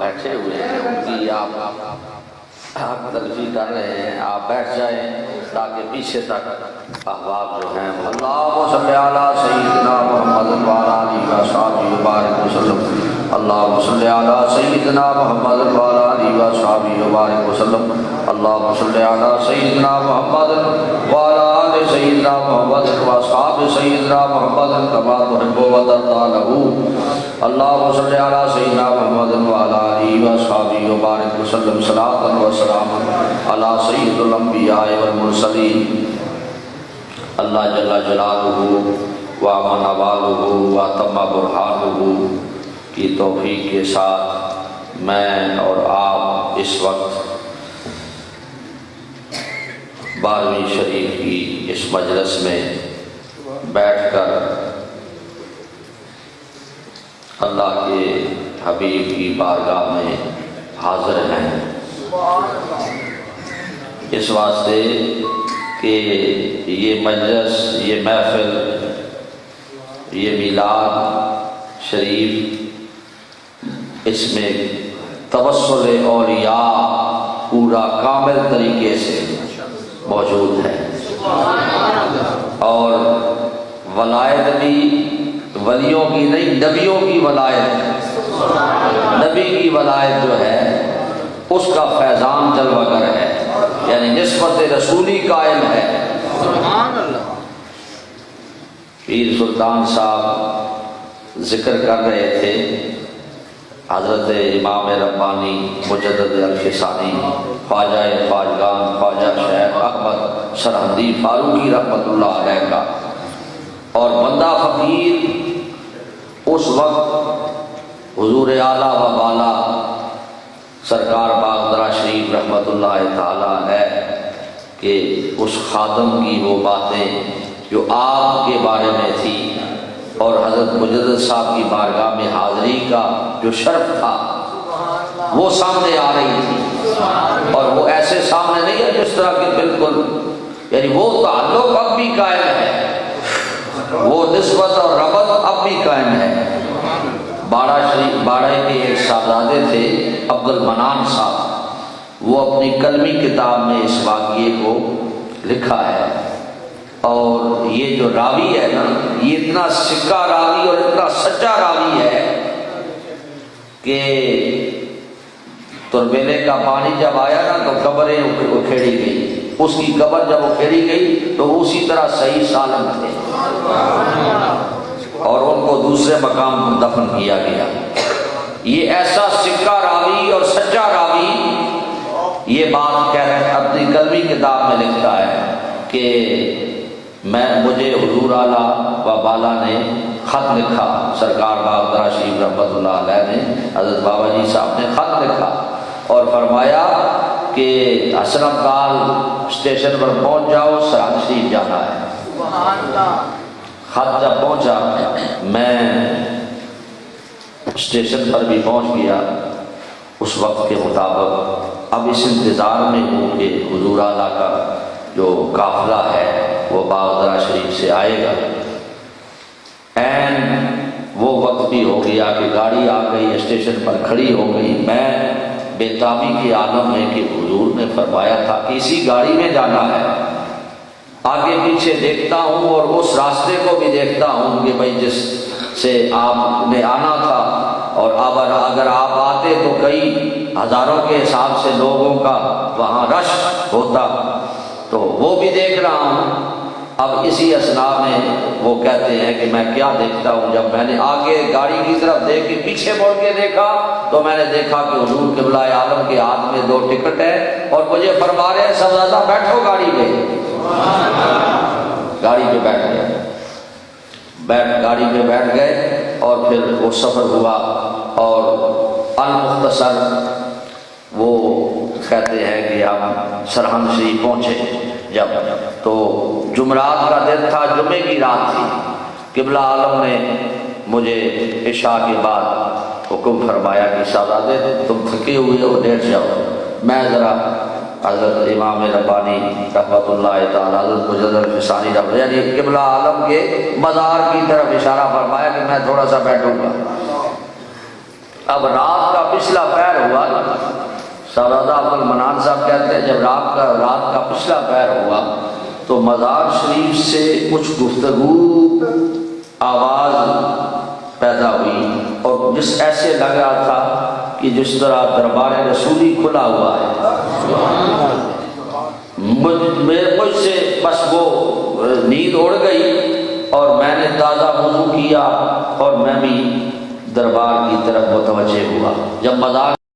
بیٹھے ہوئے ہیں ان کی آپ تلفی کر رہے ہیں، آپ بیٹھ جائیں تاکہ پیچھے تک احباب جو ہیں اللہم صلی علی سیدنا محمد وعلی آلہ وصحبہ وبارک وسلم، اللہم صلی علی سیدنا محمد وعلی آلہ وصحبہ وبارک وسلم، اللہم صلی علی سیدنا محمد وعلی آلہ سیدنا محمد واصحاب سیدنا محمد کما تحب وترضى له، اللہم صلی علی سیدنا محمد وعلی آلہ وصحبہ وبارک وسلم، صلاۃ و سلام علی سید الانبیاء والمرسلین۔ اللہ جل جلالہ وعظم نوالہ واتم برہانہ کی توفیق کے ساتھ میں اور آپ اس وقت 12ویں شریف کی اس مجلس میں بیٹھ کر اللہ کے حبیب کی بارگاہ میں حاضر ہیں، اس واسطے کہ یہ مجلس، یہ محفل، یہ میلاد شریف، اس میں توسل اولیاء پورا کامل طریقے سے موجود ہے، اور ولایت بھی ولیوں کی نہیں، نبیوں کی ولایت، نبی کی ولایت جو ہے اس کا فیضان جلوہ گر ہے، یعنی نسبت رسولی قائم ہے۔ سبحان اللہ۔ پیر سلطان صاحب ذکر کر رہے تھے حضرت امام ربانی مجدد الفسانی خواجہ خواجگان خواجہ شیخ احمد سرہندی فاروقی رحمۃ اللہ علیہ کا، اور بندہ فقیر اس وقت حضور اعلیٰ و بالا سرکار باغدرہ شریف رحمۃ اللہ تعالیٰ علیہ کہ اس خادم کی وہ باتیں جو آپ کے بارے میں تھی اور حضرت مجدد صاحب کی بارگاہ میں حاضری کا جو شرف تھا وہ سامنے آ رہی تھی، اور وہ ایسے سامنے نہیں ہے جس طرح کہ بالکل، یعنی وہ تعلق اب بھی قائم ہے، وہ نسبت اور ربط اب بھی قائم ہے۔ باڑہ کے ایک صاحبزادے تھے عبد المنان صاحب، وہ اپنی کلمی کتاب میں اس واقعے کو لکھا ہے، اور یہ جو راوی ہے نا، یہ اتنا سکہ راوی اور اتنا سچا راوی ہے کہ تربیلے کا پانی جب آیا نا تو قبریں اکھیڑی گئی، اس کی قبر جب اکھیڑی گئی تو اسی طرح صحیح سالم تھے، اور ان کو دوسرے مقام پر دفن کیا گیا۔ یہ ایسا سکہ راوی اور سچا راوی یہ بات کہہ رہے اپنی کلمی کتاب میں لکھتا ہے کہ مجھے حضور اعلیٰ و بالا نے خط لکھا، سرکار باغدرہ شریف رحمۃ اللہ علیہ نے، حضرت بابا جی صاحب نے خط لکھا اور فرمایا کہ حسن ابدال اسٹیشن پر پہنچ جاؤ، سرحد شریف جانا ہے۔ سبحان اللہ۔ خط جب پہنچا میں اسٹیشن پر بھی پہنچ گیا اس وقت کے مطابق، اب اس انتظار میں ہوں کہ حضور اعلیٰ کا جو قافلہ ہے وہ باغدرہ شریف سے آئے گا۔ این وہ وقت بھی ہو گیا کہ گاڑی آ گئی، اسٹیشن پر کھڑی ہو گئی، میں بےتابی کے عالم میں کہ حضور نے فرمایا تھا کہ اسی گاڑی میں جانا ہے، آگے پیچھے دیکھتا ہوں اور اس راستے کو بھی دیکھتا ہوں کہ بھائی جس سے آپ نے آنا تھا، اور اگر آپ آتے تو کئی ہزاروں کے حساب سے لوگوں کا وہاں رش ہوتا، تو وہ بھی دیکھ رہا ہوں۔ اب اسی اثنا میں وہ کہتے ہیں کہ میں کیا دیکھتا ہوں، جب میں نے آگے گاڑی کی طرف دیکھ کے پیچھے مڑ کے دیکھا تو میں نے دیکھا کہ حضور قبلہ عالم کے ہاتھ میں 2 ٹکٹ ہے، اور مجھے فرما رہے ہیں صاحبزادہ بیٹھو گاڑی پہ۔ گاڑی پہ بیٹھ گئے، گاڑی پہ بیٹھ گئے، اور پھر وہ سفر ہوا، اور المختصر وہ کہتے ہیں کہ ہم سرہند شریف پہنچے جب، تو جمعرات کا دن تھا، جمعے کی رات تھی، قبلہ عالم نے مجھے عشاء کے بعد حکم فرمایا کہ صاحبزادے تم تھکے ہوئے ہو، لیٹ جاؤ، میں ذرا حضرت امام ربانی رحمۃ اللہ تعالی حضرت مجدد الفسانی رحمۃ اللہ، یعنی قبلہ عالم کے مزار کی طرف اشارہ فرمایا کہ میں تھوڑا سا بیٹھوں گا۔ اب رات کا پچھلا پہر ہوا، سردہ عبد المنان صاحب کہتے ہیں جب رات کا پچھلا پہر ہوا تو مزار شریف سے کچھ گفتگو آواز پیدا ہوئی اور جس ایسے لگ رہا تھا کہ جس طرح دربار رسولی کھلا ہوا ہے۔ مجھ سے بس وہ نیند اڑ گئی اور میں نے تازہ وضو کیا اور میں بھی دربار کی طرف متوجہ ہوا۔ جب مزار